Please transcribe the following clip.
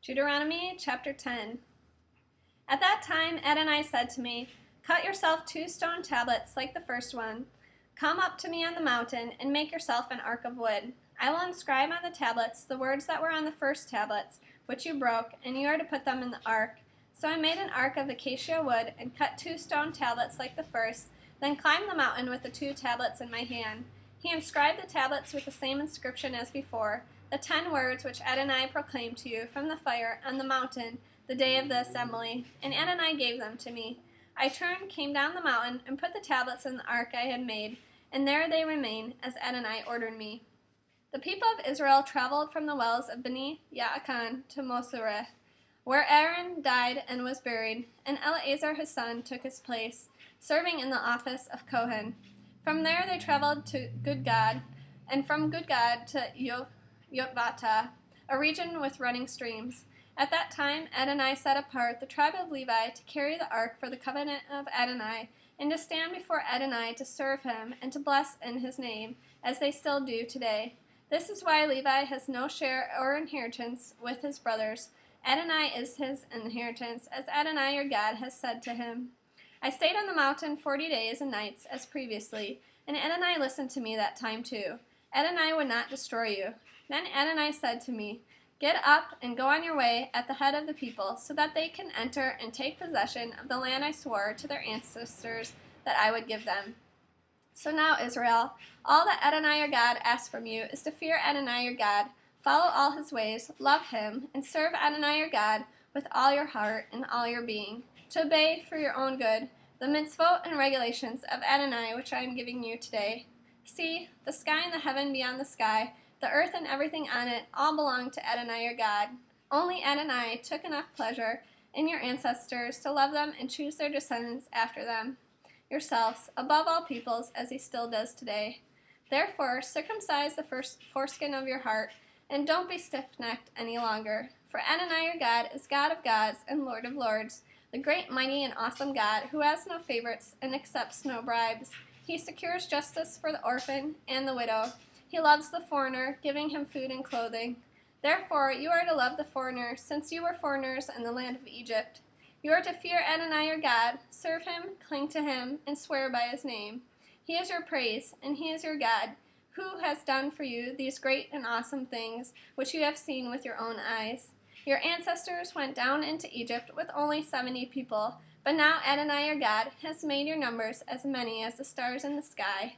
Deuteronomy chapter 10. At that time Adonai said to me, "Cut yourself 2 stone tablets like the first one. Come up to me on the mountain and make yourself an ark of wood. I will inscribe on the tablets the words that were on the first tablets, which you broke, and you are to put them in the ark." So I made an ark of acacia wood and cut 2 stone tablets like the first, then climbed the mountain with the 2 tablets in my hand. He inscribed the tablets with the same inscription as before, the 10 words which Adonai proclaimed to you from the fire on the mountain the day of the assembly, and Adonai gave them to me. I turned, came down the mountain, and put the tablets in the ark I had made, and there they remain, as Adonai ordered me. The people of Israel traveled from the wells of Beni Yaakan to Mosereth, where Aaron died and was buried, and Eleazar his son took his place, serving in the office of Kohen. From there they traveled to Gudgad, and from Gudgad to Yotvata, a region with running streams. At that time Adonai set apart the tribe of Levi to carry the ark for the covenant of Adonai, and to stand before Adonai to serve him and to bless in his name, as they still do today. This is why Levi has no share or inheritance with his brothers. Adonai is his inheritance, as Adonai your God has said to him. I stayed on the mountain 40 days and nights, as previously, and Adonai listened to me that time too. Adonai would not destroy you. Then Adonai said to me, "Get up and go on your way at the head of the people, so that they can enter and take possession of the land I swore to their ancestors that I would give them." So now, Israel, all that Adonai your God asks from you is to fear Adonai your God, follow all his ways, love him, and serve Adonai your God with all your heart and all your being, to obey for your own good the mitzvot and regulations of Adonai which I am giving you today. See, the sky and the heaven beyond the sky, the earth and everything on it, all belong to Adonai your God. Only Adonai took enough pleasure in your ancestors to love them and choose their descendants after them, yourselves, above all peoples, as he still does today. Therefore, circumcise the first foreskin of your heart, and don't be stiff-necked any longer. For Adonai your God is God of gods and Lord of lords, the great, mighty, and awesome God, who has no favorites and accepts no bribes. He secures justice for the orphan and the widow. He loves the foreigner, giving him food and clothing. Therefore, you are to love the foreigner, since you were foreigners in the land of Egypt. You are to fear Adonai your God, serve him, cling to him, and swear by his name. He is your praise, and he is your God, who has done for you these great and awesome things, which you have seen with your own eyes. Your ancestors went down into Egypt with only 70 people, but now Adonai your God has made your numbers as many as the stars in the sky.